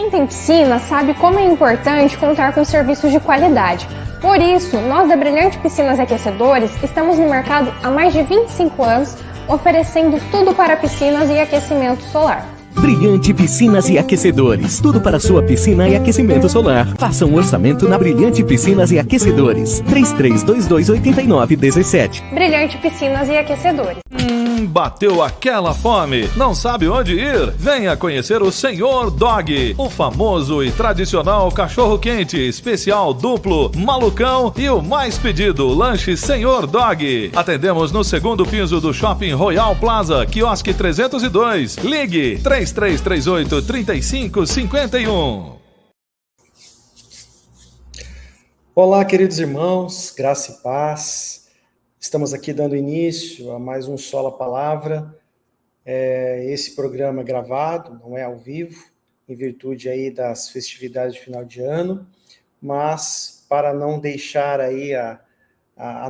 Quem tem piscina sabe como é importante contar com serviços de qualidade. Por isso, nós da Brilhante Piscinas e Aquecedores estamos no mercado há mais de 25 anos, oferecendo tudo para piscinas e aquecimento solar. Brilhante Piscinas e Aquecedores. Tudo para sua piscina e aquecimento solar. Faça um orçamento na Brilhante Piscinas e Aquecedores. 33228917. Brilhante Piscinas e Aquecedores. Bateu aquela fome? Não sabe onde ir? Venha conhecer o Senhor Dog, o famoso e tradicional cachorro-quente, especial duplo, malucão e o mais pedido, lanche Senhor Dog. Atendemos no segundo piso do Shopping Royal Plaza, quiosque 302. Ligue 3338-3551. Olá, queridos irmãos, graça e paz. Estamos aqui dando início a mais um Sola Palavra. Esse programa é gravado, não é ao vivo, em virtude aí das festividades de final de ano, mas para não deixar aí a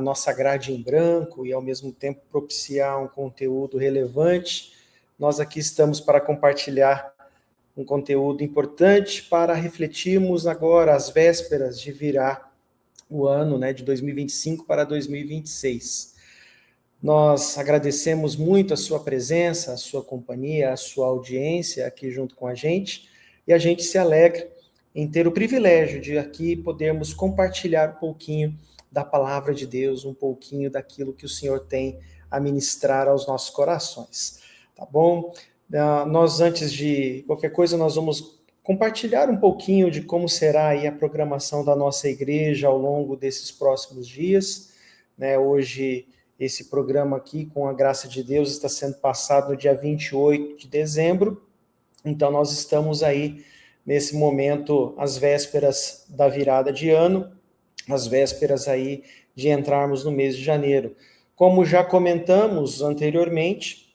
nossa grade em branco e ao mesmo tempo propiciar um conteúdo relevante, nós aqui estamos para compartilhar um conteúdo importante para refletirmos agora às vésperas de virar o ano, de 2025 para 2026. Nós agradecemos muito a sua presença, a sua companhia, a sua audiência aqui junto com a gente, e a gente se alegra em ter o privilégio de aqui podermos compartilhar um pouquinho da palavra de Deus, um pouquinho daquilo que o Senhor tem a ministrar aos nossos corações, tá bom? Nós, antes de qualquer coisa, nós vamos compartilhar um pouquinho de como será aí a programação da nossa igreja ao longo desses próximos dias. Hoje, esse programa aqui, com a graça de Deus, está sendo passado no dia 28 de dezembro, então nós estamos aí, nesse momento, às vésperas da virada de ano, às vésperas aí de entrarmos no mês de janeiro. Como já comentamos anteriormente,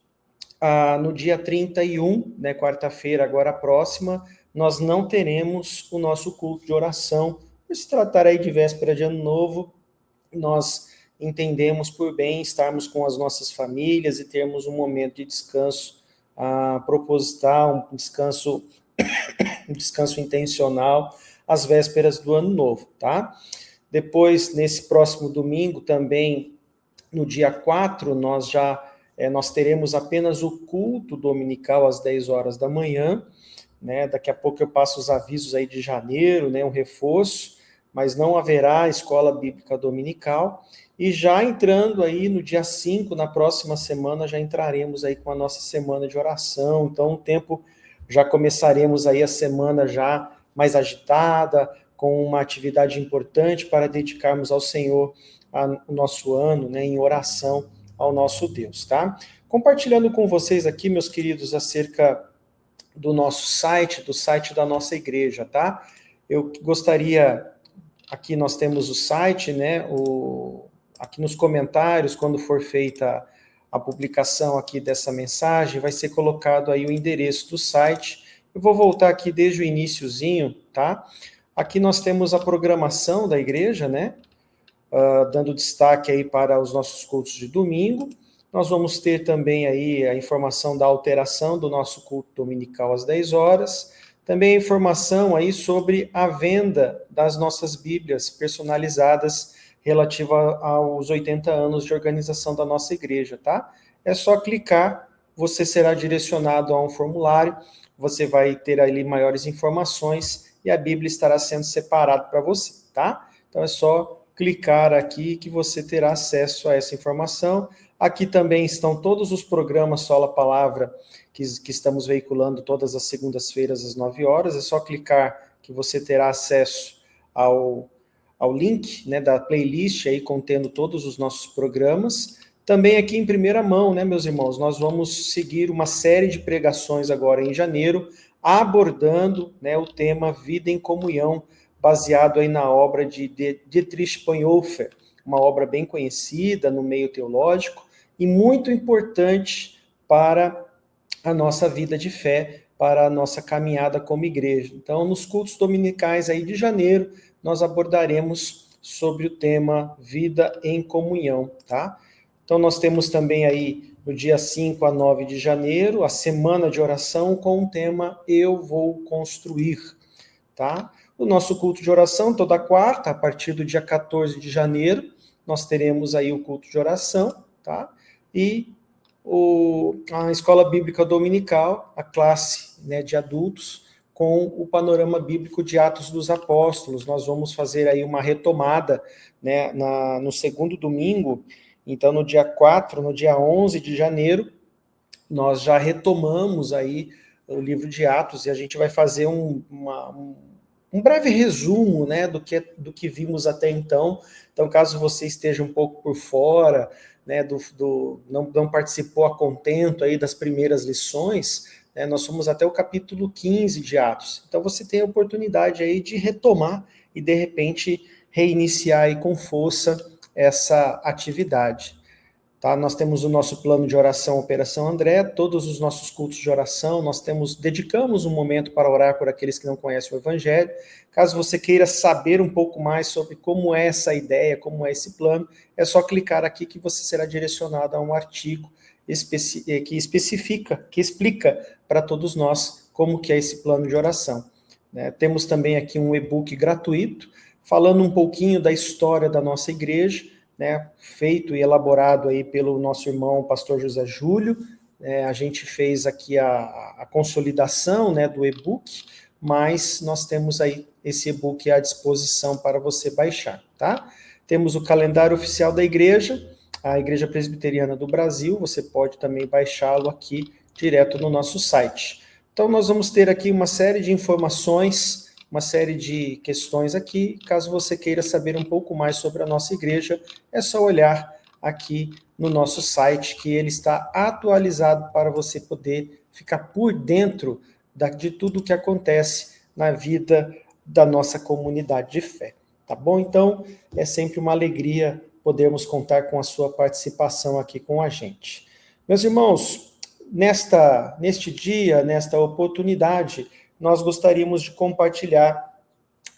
no dia 31, quarta-feira agora próxima, nós não teremos o nosso culto de oração. Por se tratar aí de véspera de ano novo, nós entendemos por bem estarmos com as nossas famílias e termos um momento de descanso proposital, um descanso intencional às vésperas do ano novo, tá? Depois, nesse próximo domingo, também no dia 4, nós teremos apenas o culto dominical às 10 horas da manhã, daqui a pouco eu passo os avisos aí de janeiro, um reforço, mas não haverá escola bíblica dominical, e já entrando aí no dia 5, na próxima semana, já entraremos aí com a nossa semana de oração, então já começaremos aí a semana já mais agitada, com uma atividade importante para dedicarmos ao Senhor o nosso ano, em oração ao nosso Deus, tá? Compartilhando com vocês aqui, meus queridos, acerca do nosso site, do site da nossa igreja, tá? Eu gostaria, aqui nós temos o site, aqui nos comentários, quando for feita a publicação aqui dessa mensagem, vai ser colocado aí o endereço do site. Eu vou voltar aqui desde o iniciozinho, tá? Aqui nós temos a programação da igreja, dando destaque aí para os nossos cultos de domingo. Nós vamos ter também aí a informação da alteração do nosso culto dominical às 10 horas, também a informação aí sobre a venda das nossas Bíblias personalizadas relativa aos 80 anos de organização da nossa igreja, tá? É só clicar, você será direcionado a um formulário, você vai ter ali maiores informações e a Bíblia estará sendo separada para você, tá? Então é só clicar aqui que você terá acesso a essa informação. Aqui também estão todos os programas Sola Palavra que estamos veiculando todas as segundas-feiras às 9 horas. É só clicar que você terá acesso ao link da playlist aí contendo todos os nossos programas. Também aqui em primeira mão, meus irmãos, nós vamos seguir uma série de pregações agora em janeiro, abordando o tema Vida em Comunhão, baseado aí na obra de Dietrich Bonhoeffer, uma obra bem conhecida no meio teológico e muito importante para a nossa vida de fé, para a nossa caminhada como igreja. Então, nos cultos dominicais aí de janeiro, nós abordaremos sobre o tema Vida em Comunhão, tá? Então, nós temos também aí no dia 5 a 9 de janeiro, a semana de oração com o tema Eu Vou Construir, tá? O nosso culto de oração, toda quarta, a partir do dia 14 de janeiro, nós teremos aí o culto de oração, tá? E a escola bíblica dominical, a classe, né, de adultos, com o panorama bíblico de Atos dos Apóstolos. Nós vamos fazer aí uma retomada, né, no segundo domingo. Então, no dia 4, no dia 11 de janeiro, nós já retomamos aí o livro de Atos e a gente vai fazer um breve resumo, né, do que vimos até então. Então, caso você esteja um pouco por fora, né, não participou a contento aí das primeiras lições, né, nós fomos até o capítulo 15 de Atos. Então, você tem a oportunidade aí de retomar e, de repente, reiniciar aí com força essa atividade. Tá? Nós temos o nosso plano de oração Operação André, todos os nossos cultos de oração, dedicamos um momento para orar por aqueles que não conhecem o Evangelho. Caso você queira saber um pouco mais sobre como é essa ideia, como é esse plano, é só clicar aqui que você será direcionado a um artigo que explica para todos nós como que é esse plano de oração. Né? Temos também aqui um e-book gratuito, falando um pouquinho da história da nossa igreja, né, feito e elaborado aí pelo nosso irmão pastor José Júlio. A gente fez aqui a consolidação, né, do e-book, mas nós temos aí esse e-book à disposição para você baixar, tá? Temos o calendário oficial da igreja, a Igreja Presbiteriana do Brasil, você pode também baixá-lo aqui direto no nosso site. Então nós vamos ter aqui uma série de informações, uma série de questões aqui. Caso você queira saber um pouco mais sobre a nossa igreja, é só olhar aqui no nosso site, que ele está atualizado para você poder ficar por dentro de tudo o que acontece na vida da nossa comunidade de fé. Tá bom? Então, é sempre uma alegria podermos contar com a sua participação aqui com a gente. Meus irmãos, neste dia, nesta oportunidade, nós gostaríamos de compartilhar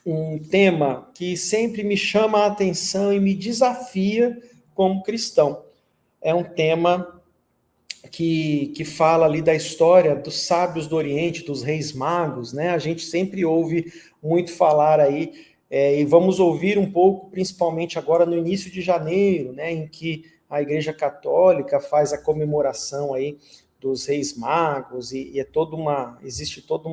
um tema que sempre me chama a atenção e me desafia como cristão. É um tema que fala ali da história dos sábios do Oriente, dos reis magos, né? A gente sempre ouve muito falar aí, e vamos ouvir um pouco, principalmente agora no início de janeiro, né, em que a Igreja Católica faz a comemoração aí dos reis magos, e existe toda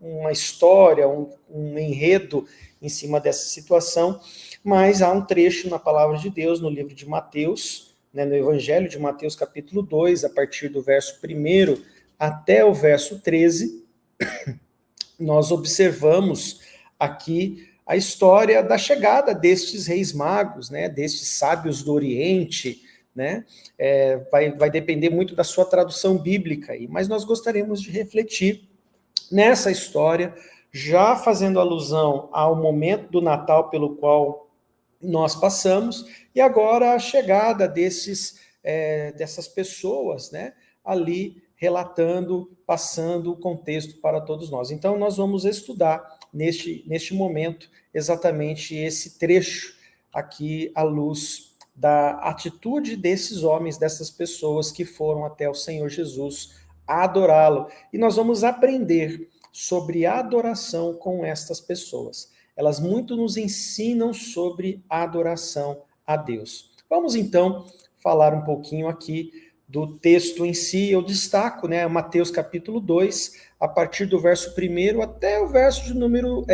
uma história, um enredo em cima dessa situação, mas há um trecho na Palavra de Deus, no livro de Mateus, né, no Evangelho de Mateus, capítulo 2, a partir do verso 1 até o verso 13, nós observamos aqui a história da chegada destes reis magos, né, destes sábios do Oriente, né, vai depender muito da sua tradução bíblica, mas nós gostaríamos de refletir nessa história, já fazendo alusão ao momento do Natal pelo qual nós passamos, e agora a chegada dessas pessoas, né, ali relatando, passando o contexto para todos nós. Então, nós vamos estudar neste momento exatamente esse trecho aqui à luz da atitude desses homens, dessas pessoas que foram até o Senhor Jesus adorá-lo. E nós vamos aprender sobre adoração com estas pessoas. Elas muito nos ensinam sobre a adoração a Deus. Vamos então falar um pouquinho aqui do texto em si. Eu destaco, né, Mateus capítulo 2, a partir do verso 1 até o verso de número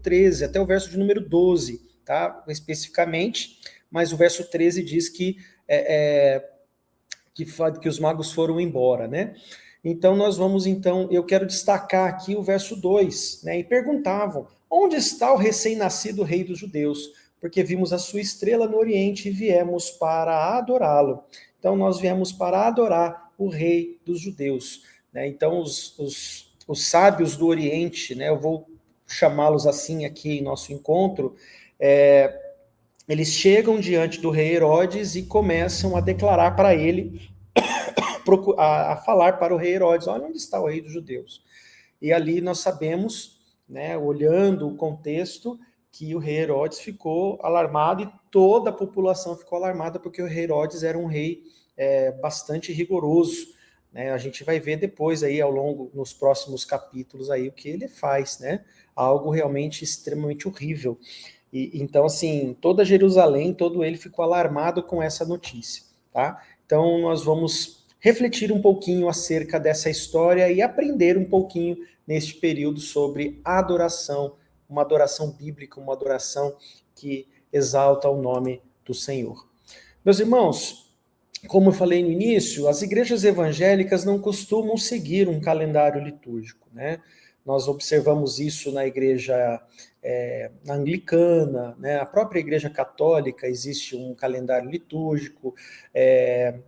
13, até o verso de número 12, tá? Especificamente, mas o verso 13 diz que os magos foram embora, né? Então eu quero destacar aqui o verso 2, né? E perguntavam: onde está o recém-nascido rei dos judeus? Porque vimos a sua estrela no Oriente e viemos para adorá-lo. Então nós viemos para adorar o rei dos judeus, né? Então os sábios do Oriente, né? Eu vou chamá-los assim aqui em nosso encontro, eles chegam diante do rei Herodes e começam a declarar para ele, a falar para o rei Herodes: olha, onde está o rei dos judeus? E ali nós sabemos, né, olhando o contexto, que o rei Herodes ficou alarmado e toda a população ficou alarmada porque o rei Herodes era um rei bastante rigoroso, né? A gente vai ver depois aí nos próximos capítulos aí o que ele faz, né? Algo realmente extremamente horrível. Então, assim, toda Jerusalém, todo ele ficou alarmado com essa notícia, tá? Então, nós vamos refletir um pouquinho acerca dessa história e aprender um pouquinho neste período sobre adoração, uma adoração bíblica, uma adoração que exalta o nome do Senhor. Meus irmãos, como eu falei no início, as igrejas evangélicas não costumam seguir um calendário litúrgico, né? Nós observamos isso na igreja anglicana, né? A própria igreja católica existe um calendário litúrgico,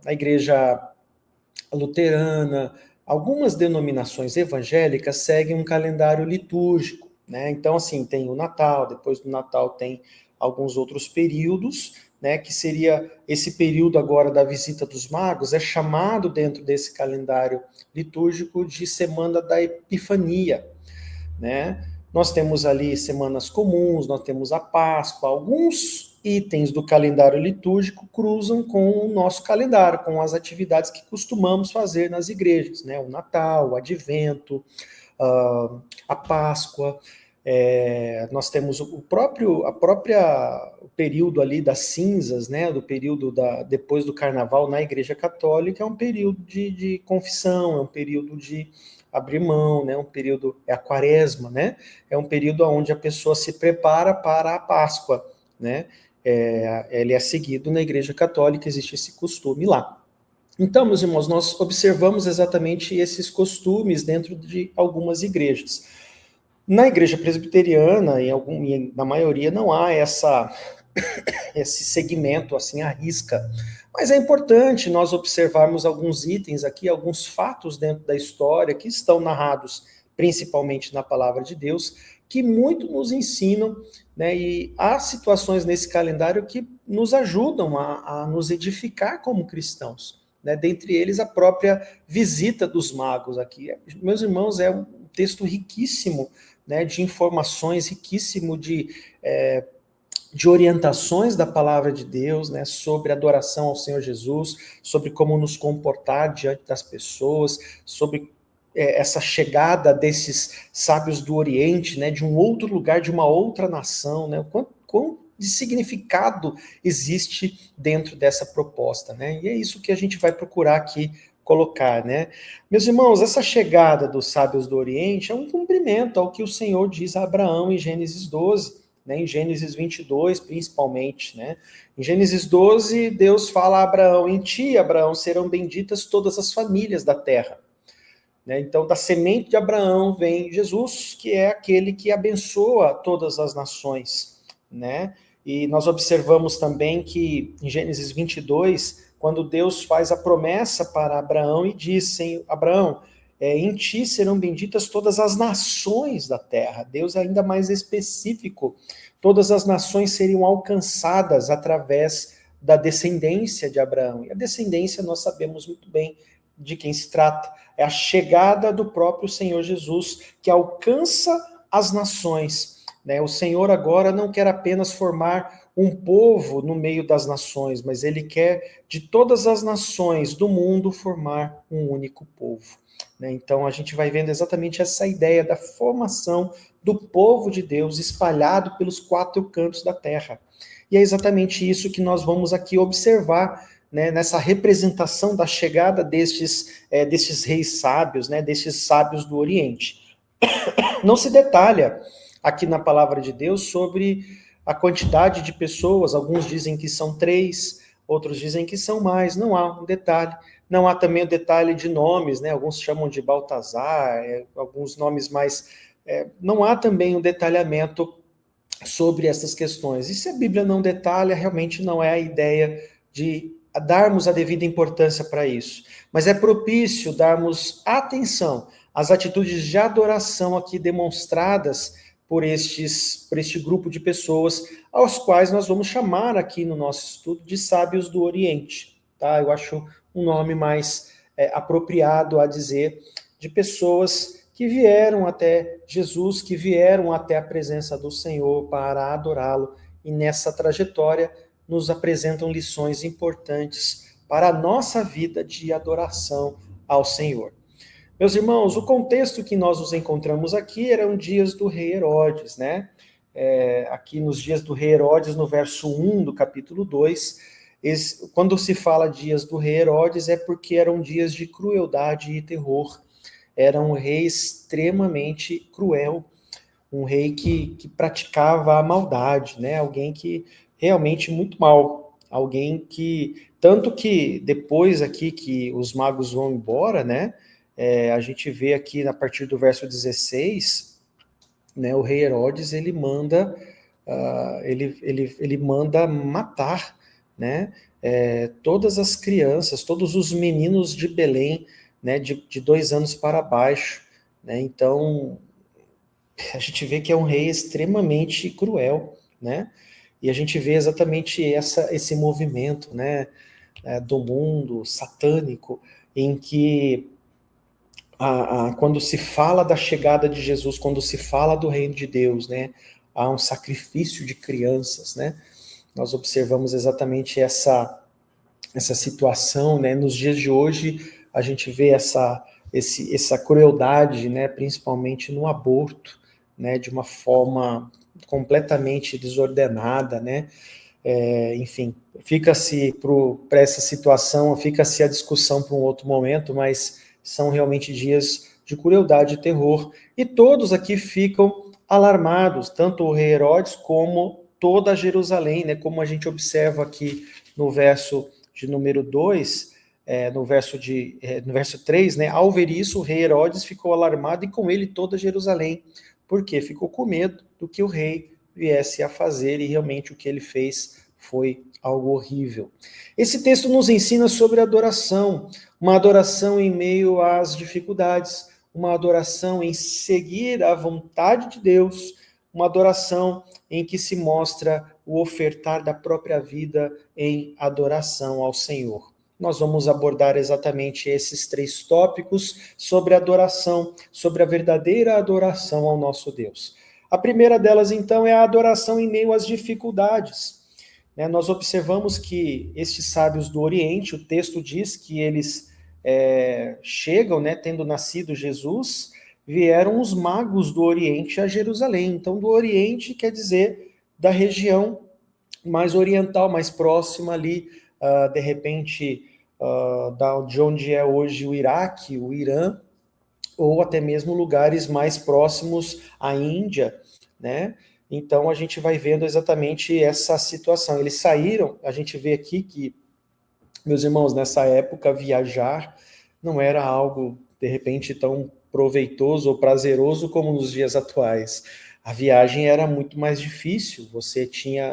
a igreja luterana, algumas denominações evangélicas seguem um calendário litúrgico, né? Então, assim, tem o Natal, depois do Natal tem alguns outros períodos, né, que seria esse período agora da visita dos magos, é chamado dentro desse calendário litúrgico de Semana da Epifania, né? Nós temos ali semanas comuns, nós temos a Páscoa, alguns itens do calendário litúrgico cruzam com o nosso calendário, com as atividades que costumamos fazer nas igrejas, né? O Natal, o Advento, a Páscoa. Nós temos o período ali das cinzas, né, do período depois do Carnaval na Igreja Católica, é um período de confissão, é um período de abrir mão, né, um período, a Quaresma, né, é um período onde a pessoa se prepara para a Páscoa, né, ele é seguido na Igreja Católica, existe esse costume lá. Então, meus irmãos, nós observamos exatamente esses costumes dentro de algumas igrejas. Na igreja presbiteriana, na maioria, não há esse segmento assim à risca. Mas é importante nós observarmos alguns itens aqui, alguns fatos dentro da história que estão narrados principalmente na palavra de Deus, que muito nos ensinam, né? E há situações nesse calendário que nos ajudam a nos edificar como cristãos, né? Dentre eles, a própria visita dos magos aqui. Meus irmãos, é um texto riquíssimo, né, de informações, riquíssimo de orientações da palavra de Deus, né, sobre adoração ao Senhor Jesus, sobre como nos comportar diante das pessoas, sobre essa chegada desses sábios do Oriente, né, de um outro lugar, de uma outra nação, né, quão de significado existe dentro dessa proposta, né, e é isso que a gente vai procurar aqui colocar, né? Meus irmãos, essa chegada dos sábios do Oriente é um cumprimento ao que o Senhor diz a Abraão em Gênesis 12, né? Em Gênesis 22, principalmente, né? Em Gênesis 12, Deus fala a Abraão: em ti, Abraão, serão benditas todas as famílias da terra. Né? Então, da semente de Abraão vem Jesus, que é aquele que abençoa todas as nações, né? E nós observamos também que em Gênesis 22, quando Deus faz a promessa para Abraão e diz: Abraão, em ti serão benditas todas as nações da terra. Deus é ainda mais específico. Todas as nações seriam alcançadas através da descendência de Abraão. E a descendência nós sabemos muito bem de quem se trata. É a chegada do próprio Senhor Jesus, que alcança as nações. Né? O Senhor agora não quer apenas formar um povo no meio das nações, mas ele quer de todas as nações do mundo formar um único povo. Né? Então a gente vai vendo exatamente essa ideia da formação do povo de Deus espalhado pelos 4 cantos da terra. E é exatamente isso que nós vamos aqui observar, né, nessa representação da chegada destes reis sábios, né, destes sábios do Oriente. Não se detalha aqui na palavra de Deus sobre a quantidade de pessoas, alguns dizem que são 3, outros dizem que são mais, não há um detalhe. Não há também o detalhe de nomes, né? Alguns chamam de Baltazar, alguns nomes mais... não há também um detalhamento sobre essas questões. E se a Bíblia não detalha, realmente não é a ideia de darmos a devida importância para isso. Mas é propício darmos atenção às atitudes de adoração aqui demonstradas por este grupo de pessoas, aos quais nós vamos chamar aqui no nosso estudo de sábios do Oriente. Tá? Eu acho um nome mais apropriado a dizer, de pessoas que vieram até Jesus, que vieram até a presença do Senhor para adorá-lo, e nessa trajetória nos apresentam lições importantes para a nossa vida de adoração ao Senhor. Meus irmãos, o contexto que nós nos encontramos aqui eram dias do rei Herodes, né? Aqui nos dias do rei Herodes, no verso 1 do capítulo 2, quando se fala dias do rei Herodes, é porque eram dias de crueldade e terror. Era um rei extremamente cruel, um rei que praticava a maldade, né? Alguém que realmente muito mal, alguém que, tanto que depois aqui que os magos vão embora, né? A gente vê aqui a partir do verso 16, né, o rei Herodes ele manda matar, né, todas as crianças, todos os meninos de Belém, né, de 2 anos para baixo, né? Então a gente vê que é um rei extremamente cruel, né? E a gente vê exatamente esse movimento, né, do mundo satânico, em que quando se fala da chegada de Jesus, quando se fala do reino de Deus, né, há um sacrifício de crianças, né? Nós observamos exatamente essa situação, né? Nos dias de hoje, a gente vê essa crueldade, né, principalmente no aborto, né, de uma forma completamente desordenada, né? Enfim, fica-se para essa situação, fica-se a discussão para um outro momento, mas são realmente dias de crueldade e terror, e todos aqui ficam alarmados, tanto o rei Herodes como toda Jerusalém, né, como a gente observa aqui no verso de número 2, no verso 3, né, ao ver isso, o rei Herodes ficou alarmado e com ele toda Jerusalém, porque ficou com medo do que o rei viesse a fazer, e realmente o que ele fez foi algo horrível. Esse texto nos ensina sobre adoração, uma adoração em meio às dificuldades, uma adoração em seguir a vontade de Deus, uma adoração em que se mostra o ofertar da própria vida em adoração ao Senhor. Nós vamos abordar exatamente esses 3 tópicos sobre adoração, sobre a verdadeira adoração ao nosso Deus. A primeira delas, então, é a adoração em meio às dificuldades. Nós observamos que estes sábios do Oriente, o texto diz que eles chegam, né, tendo nascido Jesus, vieram os magos do Oriente a Jerusalém. Então, do Oriente quer dizer da região mais oriental, mais próxima ali, de repente, de onde é hoje o Iraque, o Irã, ou até mesmo lugares mais próximos à Índia, né? Então, a gente vai vendo exatamente essa situação. Eles saíram, a gente vê aqui que, meus irmãos, nessa época, viajar não era algo, de repente, tão proveitoso ou prazeroso como nos dias atuais. A viagem era muito mais difícil,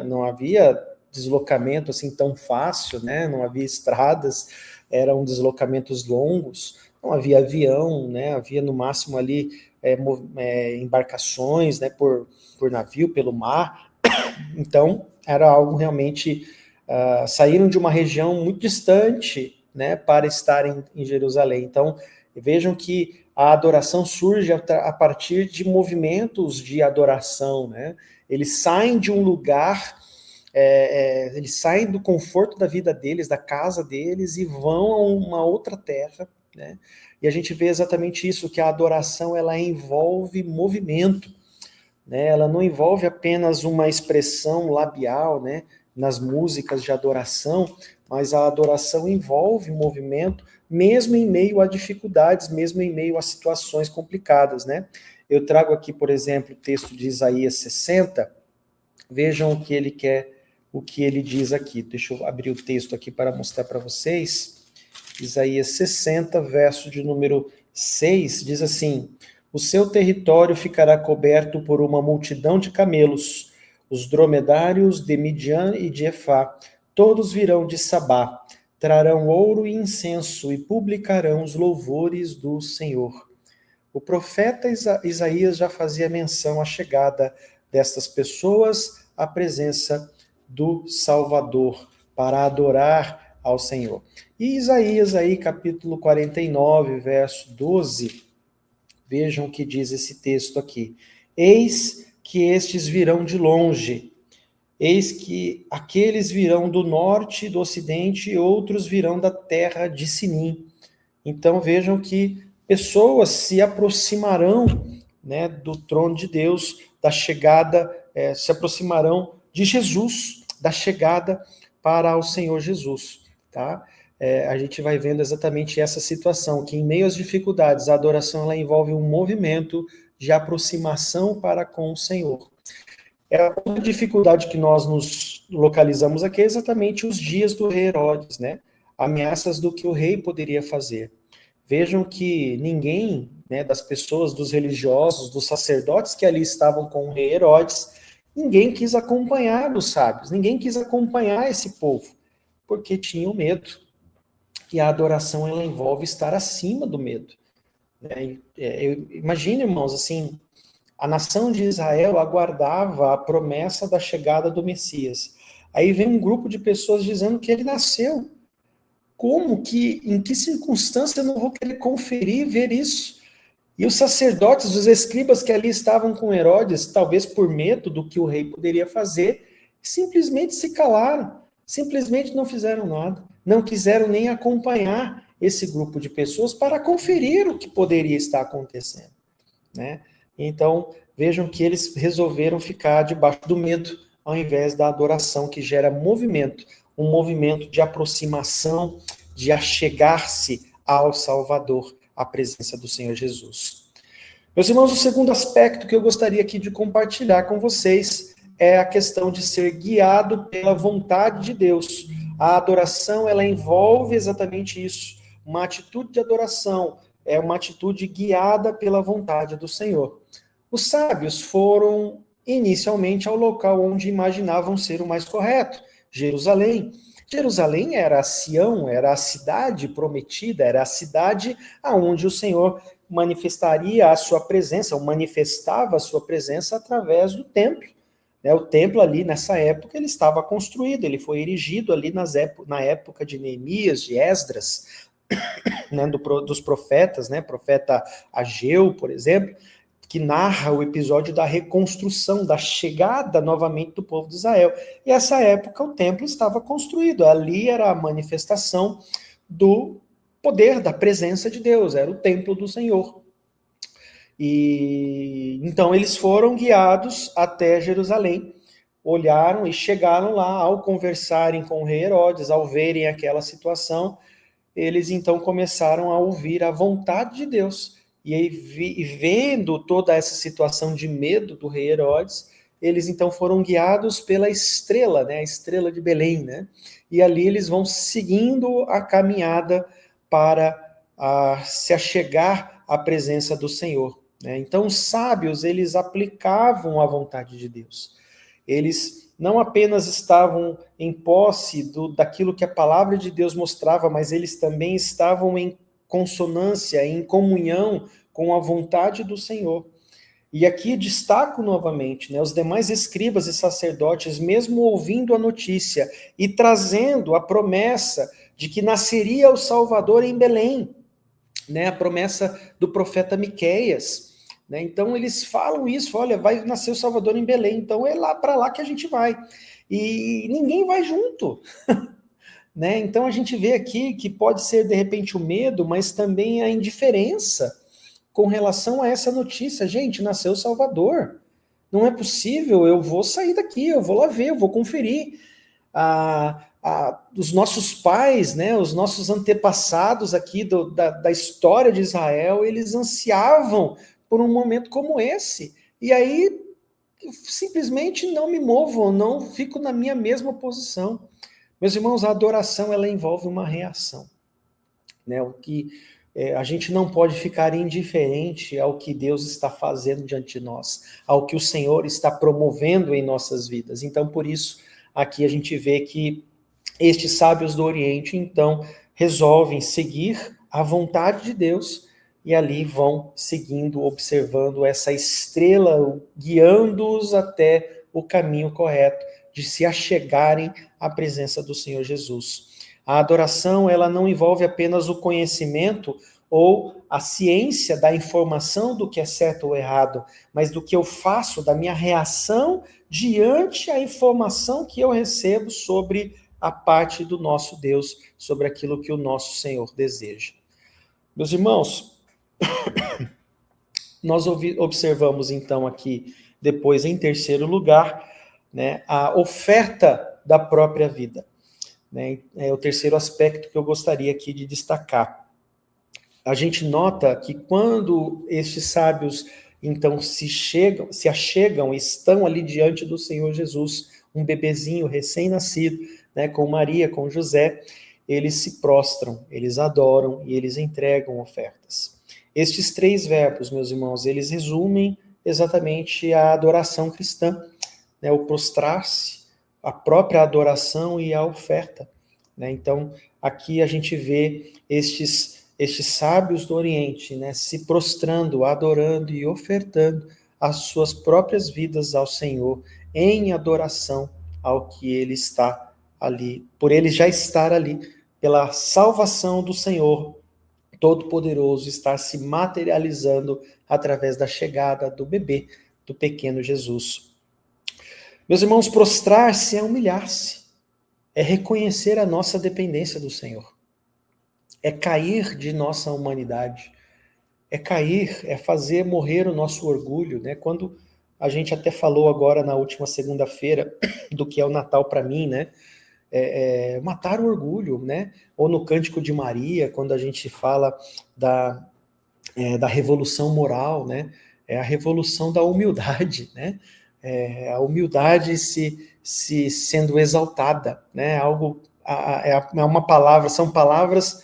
não havia deslocamento assim tão fácil, né? Não havia estradas, eram deslocamentos longos, não havia avião, né? Havia no máximo ali embarcações, né? Por navio, pelo mar. Então, era algo realmente... saíram de uma região muito distante, né? Para estarem em Jerusalém. Então, vejam que a adoração surge a partir de movimentos de adoração, né? Eles saem de um lugar... eles saem do conforto da vida deles, da casa deles, e vão a uma outra terra, né? E a gente vê exatamente isso, que a adoração ela envolve movimento, né? Ela não envolve apenas uma expressão labial, né? Nas músicas de adoração, mas a adoração envolve movimento, mesmo em meio a dificuldades, mesmo em meio a situações complicadas, né? Eu trago aqui, por exemplo, o texto de Isaías 60, vejam o que ele diz aqui. Deixa eu abrir o texto aqui para mostrar para vocês. Isaías 60, verso de número 6, diz assim: o seu território ficará coberto por uma multidão de camelos, os dromedários de Midian e de Efá, todos virão de Sabá, trarão ouro e incenso e publicarão os louvores do Senhor. O profeta Isaías já fazia menção à chegada destas pessoas à presença do Salvador, para adorar ao Senhor. E Isaías aí, capítulo 49, verso 12, Vejam o que diz esse texto aqui. Eis que estes virão de longe, eis que aqueles virão do norte e do ocidente, e outros virão da terra de Sinim. Então vejam que pessoas se aproximarão, né, do trono de Deus, da chegada, se aproximarão de Jesus, da chegada para o Senhor Jesus, tá? A gente vai vendo exatamente essa situação, que em meio às dificuldades, a adoração ela envolve um movimento de aproximação para com o Senhor. A dificuldade que nós nos localizamos aqui é exatamente os dias do rei Herodes, né? Ameaças do que o rei poderia fazer. Vejam que ninguém, né, das pessoas, dos religiosos, dos sacerdotes que ali estavam com o rei Herodes, ninguém quis acompanhar os sábios, ninguém quis acompanhar esse povo, porque tinham medo. E a adoração, ela envolve estar acima do medo. Imagine, irmãos, assim, a nação de Israel aguardava a promessa da chegada do Messias. Aí vem um grupo de pessoas dizendo que ele nasceu. Como que, em que circunstância eu não vou querer conferir, ver isso? E os sacerdotes, os escribas que ali estavam com Herodes, talvez por medo do que o rei poderia fazer, simplesmente se calaram, simplesmente não fizeram nada, não quiseram nem acompanhar esse grupo de pessoas para conferir o que poderia estar acontecendo, né? Então, vejam que eles resolveram ficar debaixo do medo, ao invés da adoração que gera movimento, um movimento de aproximação, de achegar-se ao Salvador, à presença do Senhor Jesus. Meus irmãos, o segundo aspecto que eu gostaria aqui de compartilhar com vocês é a questão de ser guiado pela vontade de Deus. A adoração, ela envolve exatamente isso. Uma atitude de adoração é uma atitude guiada pela vontade do Senhor. Os sábios foram inicialmente ao local onde imaginavam ser o mais correto, Jerusalém. Jerusalém era Sião, era a cidade prometida, era a cidade aonde o Senhor manifestaria a sua presença, ou manifestava a sua presença através do templo. O templo ali, nessa época, ele estava construído, ele foi erigido ali na época de Neemias, de Esdras, né, dos profetas, né, profeta Ageu, por exemplo, que narra o episódio da reconstrução, da chegada novamente do povo de Israel. E essa época o templo estava construído, ali era a manifestação do poder, da presença de Deus, era o templo do Senhor. E então eles foram guiados até Jerusalém, olharam e chegaram lá. Ao conversarem com o rei Herodes, ao verem aquela situação, eles então começaram a ouvir a vontade de Deus. E aí, vendo toda essa situação de medo do rei Herodes, eles então foram guiados pela estrela, né, a estrela de Belém, né? E ali eles vão seguindo a caminhada para se achegar à presença do Senhor, né? Então, os sábios, eles aplicavam a vontade de Deus. Eles não apenas estavam em posse daquilo que a palavra de Deus mostrava, mas eles também estavam em consonância, em comunhão com a vontade do Senhor. E aqui destaco novamente, né, os demais escribas e sacerdotes, mesmo ouvindo a notícia e trazendo a promessa de que nasceria o Salvador em Belém, né, a promessa do profeta Miqueias, né, então eles falam isso, olha, vai nascer o Salvador em Belém, então é lá para lá que a gente vai. E ninguém vai junto. Né? Então a gente vê aqui que pode ser de repente o medo, mas também a indiferença com relação a essa notícia. Gente, nasceu o Salvador. Não é possível, eu vou sair daqui, eu vou lá ver, eu vou conferir. Os nossos pais, né, os nossos antepassados aqui da história de Israel, eles ansiavam por um momento como esse. E aí, eu simplesmente não me movo, não fico na minha mesma posição. Meus irmãos, a adoração, ela envolve uma reação, né? O que a gente não pode ficar indiferente ao que Deus está fazendo diante de nós, ao que o Senhor está promovendo em nossas vidas. Então, por isso, aqui a gente vê que estes sábios do Oriente, então, resolvem seguir a vontade de Deus e ali vão seguindo, observando essa estrela, guiando-os até o caminho correto, de se achegarem à presença do Senhor Jesus. A adoração, ela não envolve apenas o conhecimento ou a ciência da informação do que é certo ou errado, mas do que eu faço, da minha reação diante a informação que eu recebo sobre a parte do nosso Deus, sobre aquilo que o nosso Senhor deseja. Meus irmãos, nós observamos então aqui, depois em terceiro lugar, né, a oferta da própria vida. Né? É o terceiro aspecto que eu gostaria aqui de destacar. A gente nota que quando estes sábios então se achegam, estão ali diante do Senhor Jesus, um bebezinho recém-nascido, né, com Maria, com José, eles se prostram, eles adoram e eles entregam ofertas. Estes três verbos, meus irmãos, eles resumem exatamente a adoração cristã, né, o prostrar-se, a própria adoração e a oferta. Né? Então, aqui a gente vê estes sábios do Oriente, né, se prostrando, adorando e ofertando as suas próprias vidas ao Senhor em adoração ao que Ele está ali, por Ele já estar ali, pela salvação do Senhor Todo-Poderoso estar se materializando através da chegada do bebê, do pequeno Jesus. Meus irmãos, prostrar-se é humilhar-se, é reconhecer a nossa dependência do Senhor, é cair de nossa humanidade, é cair, é fazer morrer o nosso orgulho, né? Quando a gente até falou agora na última segunda-feira do que é o Natal para mim, né? Matar o orgulho, né? Ou no Cântico de Maria, quando a gente fala da revolução moral, né? É a revolução da humildade, né? A humildade se sendo exaltada, né? É uma palavra, são palavras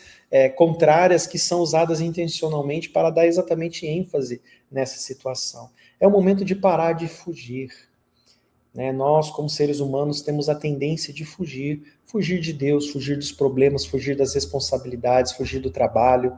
contrárias que são usadas intencionalmente para dar exatamente ênfase nessa situação. É o momento de parar de fugir. Né? Nós, como seres humanos, temos a tendência de fugir de Deus, fugir dos problemas, fugir das responsabilidades, fugir do trabalho,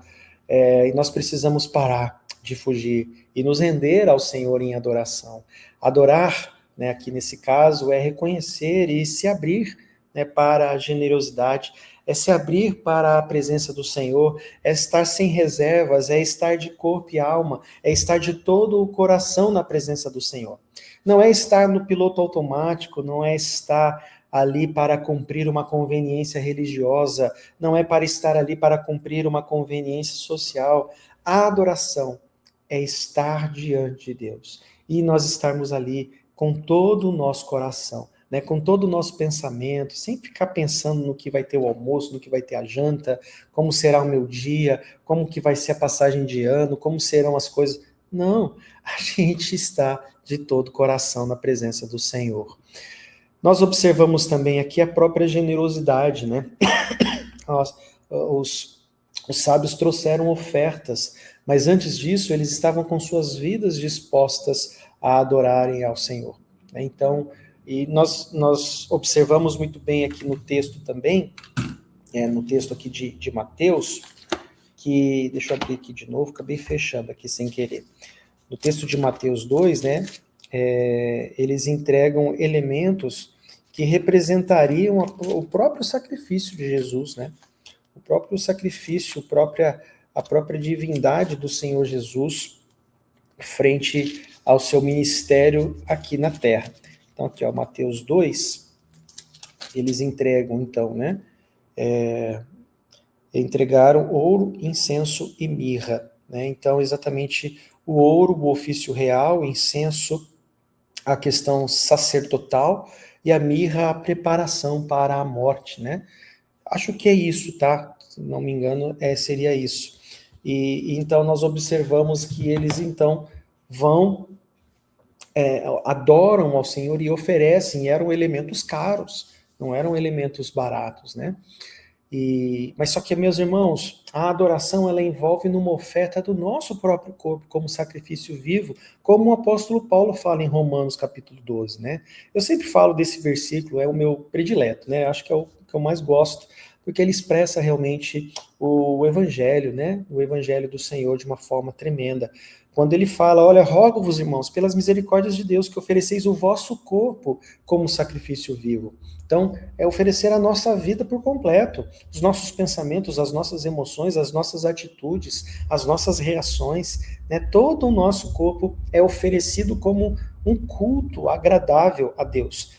e nós precisamos parar de fugir e nos render ao Senhor em adoração. Adorar, né, aqui nesse caso, é reconhecer e se abrir, né, para a generosidade, é se abrir para a presença do Senhor, é estar sem reservas, é estar de corpo e alma, é estar de todo o coração na presença do Senhor. Não é estar no piloto automático, não é estar ali para cumprir uma conveniência religiosa, não é para estar ali para cumprir uma conveniência social. A adoração é estar diante de Deus e nós estarmos ali com todo o nosso coração, né, com todo o nosso pensamento, sem ficar pensando no que vai ter o almoço, no que vai ter a janta, como será o meu dia, como que vai ser a passagem de ano, como serão as coisas. Não, a gente está de todo o coração na presença do Senhor. Nós observamos também aqui a própria generosidade, né? Os sábios trouxeram ofertas, mas antes disso eles estavam com suas vidas dispostas a adorarem ao Senhor. Então, e nós observamos muito bem aqui no texto também, no texto aqui de Mateus, que, deixa eu abrir aqui de novo, acabei fechando aqui sem querer. No texto de Mateus 2, né, eles entregam elementos que representariam o próprio sacrifício de Jesus, né? O próprio sacrifício, a própria divindade do Senhor Jesus frente ao seu ministério aqui na terra. Então, aqui, ó, Mateus 2, eles entregam, então, né? Entregaram ouro, incenso e mirra, né? Então, exatamente o ouro, o ofício real, o incenso, a questão sacerdotal, e a mirra, a preparação para a morte, né? Acho que é isso, tá? Se não me engano, seria isso. E então nós observamos que eles então vão, adoram ao Senhor e oferecem, eram elementos caros, não eram elementos baratos, né? Mas só que, meus irmãos, a adoração ela envolve numa oferta do nosso próprio corpo como sacrifício vivo, como o apóstolo Paulo fala em Romanos capítulo 12, né? Eu sempre falo desse versículo, é o meu predileto, né? Acho que é o que eu mais gosto, porque ele expressa realmente o evangelho, né? O evangelho do Senhor de uma forma tremenda. Quando ele fala, olha, rogo-vos, irmãos, pelas misericórdias de Deus, que ofereceis o vosso corpo como sacrifício vivo. Então, é oferecer a nossa vida por completo, os nossos pensamentos, as nossas emoções, as nossas atitudes, as nossas reações, né? Todo o nosso corpo é oferecido como um culto agradável a Deus.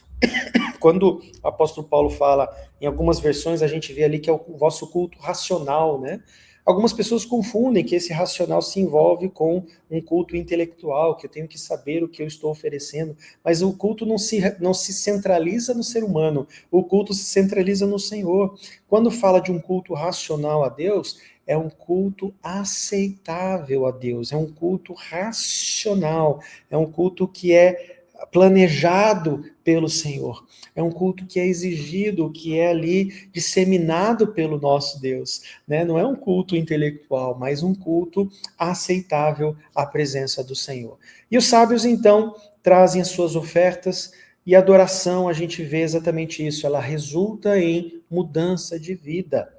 Quando o apóstolo Paulo fala, em algumas versões a gente vê ali que é o vosso culto racional, né? Algumas pessoas confundem que esse racional se envolve com um culto intelectual, que eu tenho que saber o que eu estou oferecendo, mas o culto não se centraliza no ser humano, o culto se centraliza no Senhor. Quando fala de um culto racional a Deus, é um culto aceitável a Deus, é um culto racional, é um culto que é planejado pelo Senhor. É um culto que é exigido, que é ali disseminado pelo nosso Deus, né? Não é um culto intelectual, mas um culto aceitável à presença do Senhor. E os sábios, então, trazem as suas ofertas, e a adoração, a gente vê exatamente isso, ela resulta em mudança de vida,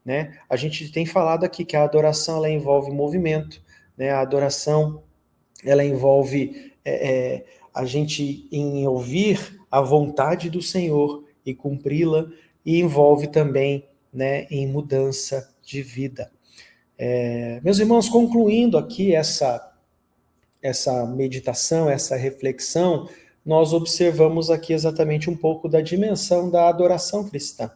né? A gente tem falado aqui que a adoração, ela envolve movimento, né? A adoração, ela envolve a gente em ouvir a vontade do Senhor e cumpri-la, e envolve também, né, em mudança de vida. Meus irmãos, concluindo aqui essa meditação, essa reflexão, nós observamos aqui exatamente um pouco da dimensão da adoração cristã.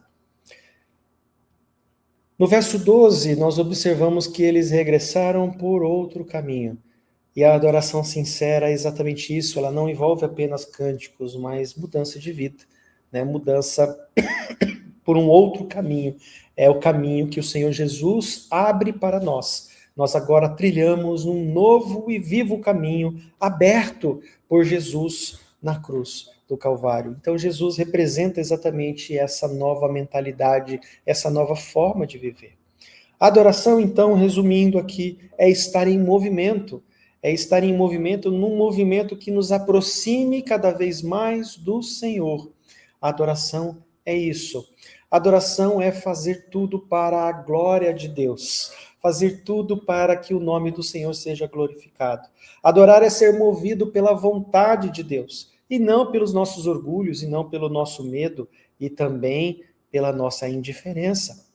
No verso 12, nós observamos que eles regressaram por outro caminho. E a adoração sincera é exatamente isso, ela não envolve apenas cânticos, mas mudança de vida, né? Mudança por um outro caminho. É o caminho que o Senhor Jesus abre para nós. Nós agora trilhamos um novo e vivo caminho aberto por Jesus na cruz do Calvário. Então Jesus representa exatamente essa nova mentalidade, essa nova forma de viver. A adoração, então, resumindo aqui, é estar em movimento, num movimento que nos aproxime cada vez mais do Senhor. A adoração é isso. A adoração é fazer tudo para a glória de Deus, fazer tudo para que o nome do Senhor seja glorificado. Adorar é ser movido pela vontade de Deus, e não pelos nossos orgulhos, e não pelo nosso medo, e também pela nossa indiferença.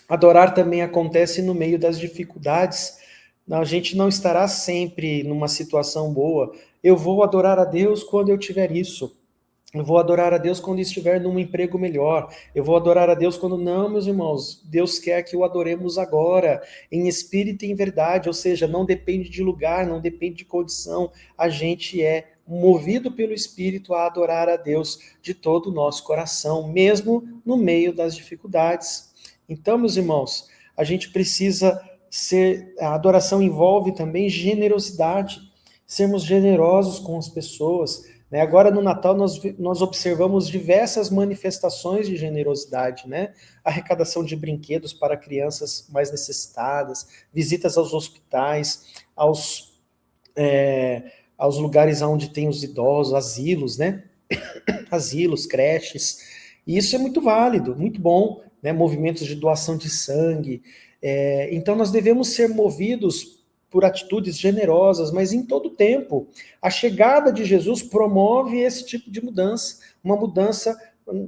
Adorar também acontece no meio das dificuldades. A gente não estará sempre numa situação boa. Eu vou adorar a Deus quando eu tiver isso. Eu vou adorar a Deus quando estiver num emprego melhor. Eu vou adorar a Deus quando... Não, meus irmãos, Deus quer que o adoremos agora, em espírito e em verdade. Ou seja, não depende de lugar, não depende de condição. A gente é movido pelo Espírito a adorar a Deus de todo o nosso coração, mesmo no meio das dificuldades. Então, meus irmãos, a gente precisa... A adoração envolve também generosidade, sermos generosos com as pessoas, né? Agora no Natal nós observamos diversas manifestações de generosidade, né? Arrecadação de brinquedos para crianças mais necessitadas, visitas aos hospitais, aos lugares onde tem os idosos, asilos, né? Asilos, creches, e isso é muito válido, muito bom, né? Movimentos de doação de sangue. Então nós devemos ser movidos por atitudes generosas, mas em todo tempo. A chegada de Jesus promove esse tipo de mudança, uma mudança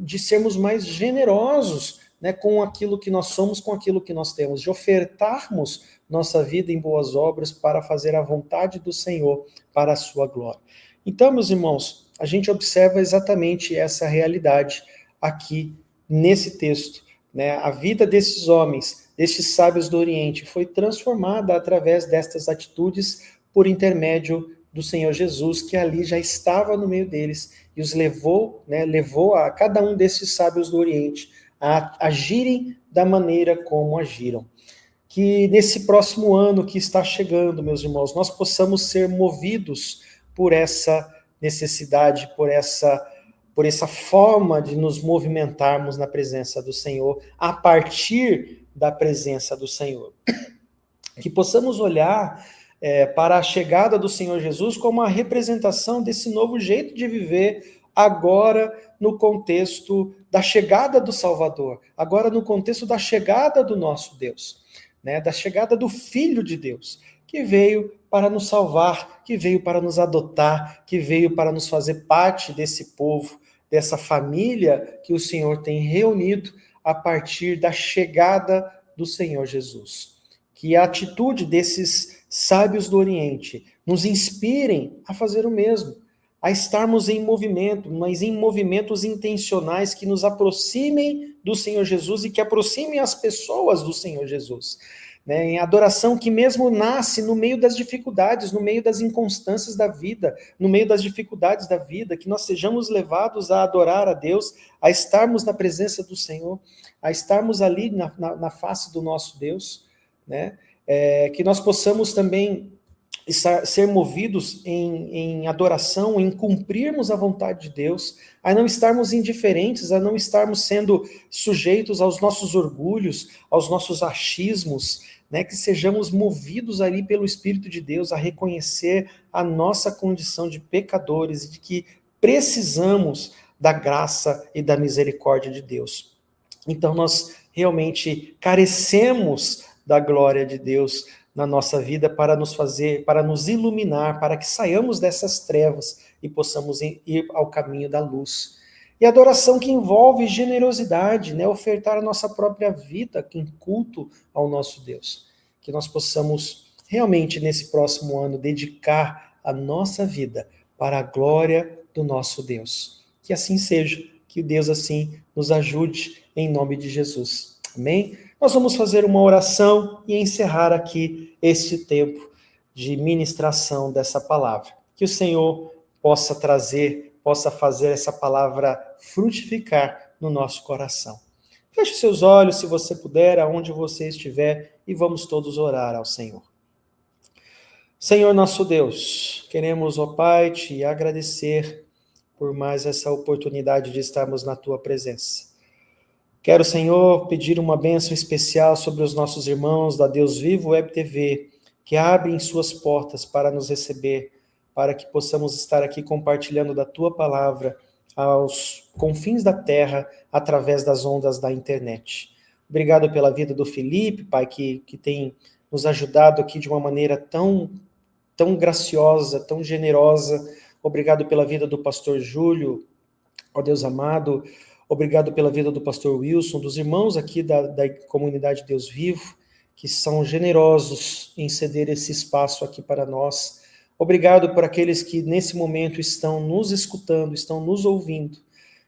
de sermos mais generosos, né, com aquilo que nós somos, com aquilo que nós temos, de ofertarmos nossa vida em boas obras para fazer a vontade do Senhor, para a sua glória. Então, meus irmãos, a gente observa exatamente essa realidade aqui nesse texto, né? A vida desses homens, destes sábios do Oriente, foi transformada através destas atitudes por intermédio do Senhor Jesus, que ali já estava no meio deles e os levou a cada um desses sábios do Oriente a agirem da maneira como agiram. Que nesse próximo ano que está chegando, meus irmãos, nós possamos ser movidos por essa necessidade, por essa forma de nos movimentarmos na presença do Senhor, a partir da presença do Senhor. Que possamos olhar para a chegada do Senhor Jesus como a representação desse novo jeito de viver agora no contexto da chegada do Salvador, agora no contexto da chegada do nosso Deus, né, da chegada do Filho de Deus, que veio para nos salvar, que veio para nos adotar, que veio para nos fazer parte desse povo, dessa família que o Senhor tem reunido a partir da chegada do Senhor Jesus. Que a atitude desses sábios do Oriente nos inspirem a fazer o mesmo, a estarmos em movimento, mas em movimentos intencionais que nos aproximem do Senhor Jesus e que aproximem as pessoas do Senhor Jesus. Em adoração que mesmo nasce no meio das dificuldades, no meio das inconstâncias da vida, no meio das dificuldades da vida, que nós sejamos levados a adorar a Deus, a estarmos na presença do Senhor, a estarmos ali na face do nosso Deus, né? Que nós possamos também ser movidos em adoração, em cumprirmos a vontade de Deus, a não estarmos indiferentes, a não estarmos sendo sujeitos aos nossos orgulhos, aos nossos achismos, né, que sejamos movidos ali pelo Espírito de Deus a reconhecer a nossa condição de pecadores e de que precisamos da graça e da misericórdia de Deus. Então nós realmente carecemos da glória de Deus na nossa vida para nos iluminar, para que saiamos dessas trevas e possamos ir ao caminho da luz. E adoração que envolve generosidade, né? Ofertar a nossa própria vida em culto ao nosso Deus. Que nós possamos realmente, nesse próximo ano, dedicar a nossa vida para a glória do nosso Deus. Que assim seja, que Deus assim nos ajude, em nome de Jesus. Amém? Nós vamos fazer uma oração e encerrar aqui este tempo de ministração dessa palavra. Que o Senhor possa fazer essa palavra frutificar no nosso coração. Feche seus olhos, se você puder, aonde você estiver, e vamos todos orar ao Senhor. Senhor nosso Deus, queremos, ó Pai, te agradecer por mais essa oportunidade de estarmos na tua presença. Quero, Senhor, pedir uma bênção especial sobre os nossos irmãos da Deus Vivo Web TV, que abrem suas portas para nos receber, para que possamos estar aqui compartilhando da tua palavra aos confins da terra, através das ondas da internet. Obrigado pela vida do Felipe, Pai, que tem nos ajudado aqui de uma maneira tão graciosa, tão generosa. Obrigado pela vida do pastor Júlio, ó Deus amado. Obrigado pela vida do pastor Wilson, dos irmãos aqui da comunidade Deus Vivo, que são generosos em ceder esse espaço aqui para nós. Obrigado por aqueles que nesse momento estão nos escutando, estão nos ouvindo.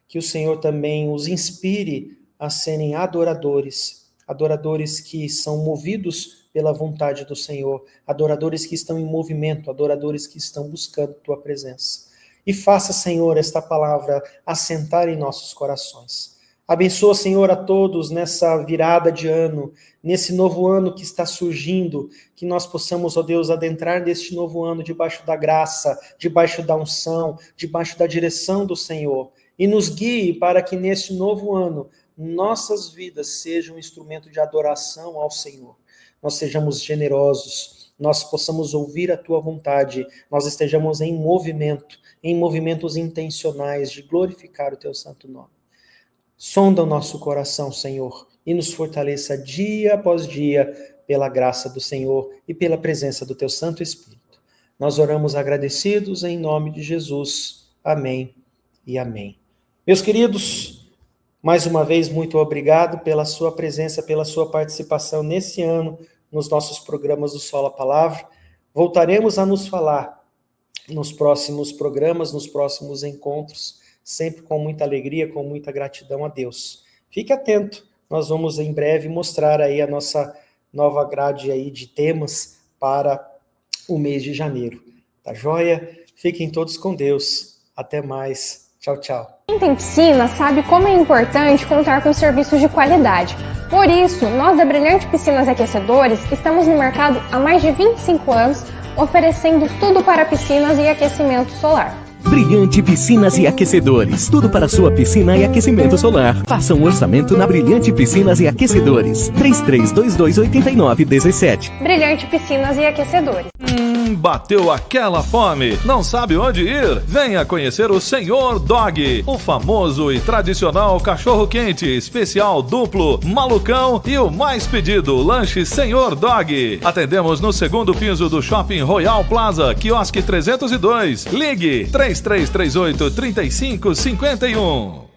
Que o Senhor também os inspire a serem adoradores que são movidos pela vontade do Senhor, adoradores que estão em movimento, adoradores que estão buscando tua presença. E faça, Senhor, esta palavra assentar em nossos corações. Abençoa, Senhor, a todos nessa virada de ano, nesse novo ano que está surgindo, que nós possamos, ó Deus, adentrar neste novo ano debaixo da graça, debaixo da unção, debaixo da direção do Senhor. E nos guie para que neste novo ano nossas vidas sejam um instrumento de adoração ao Senhor. Nós sejamos generosos, nós possamos ouvir a tua vontade, nós estejamos em movimentos intencionais de glorificar o teu santo nome. Sonda o nosso coração, Senhor, e nos fortaleça dia após dia pela graça do Senhor e pela presença do teu Santo Espírito. Nós oramos agradecidos em nome de Jesus. Amém e amém. Meus queridos, mais uma vez, muito obrigado pela sua presença, pela sua participação nesse ano nos nossos programas do Sola Palavra. Voltaremos a nos falar nos próximos programas, nos próximos encontros, sempre com muita alegria, com muita gratidão a Deus. Fique atento, nós vamos em breve mostrar aí a nossa nova grade aí de temas para o mês de janeiro. Tá joia? Fiquem todos com Deus. Até mais. Tchau, tchau. Quem tem piscina sabe como é importante contar com serviços de qualidade. Por isso, nós da Brilhante Piscinas e Aquecedores estamos no mercado há mais de 25 anos, oferecendo tudo para piscinas e aquecimento solar. Brilhante Piscinas e Aquecedores. Tudo para sua piscina e aquecimento solar. Faça um orçamento na Brilhante Piscinas e Aquecedores. 33228917. Brilhante Piscinas e Aquecedores. Bateu aquela fome? Não sabe onde ir? Venha conhecer o Senhor Dog, o famoso e tradicional cachorro-quente, especial duplo, malucão e o mais pedido, lanche Senhor Dog. Atendemos no segundo piso do Shopping Royal Plaza, quiosque 302. Ligue 3338-3551.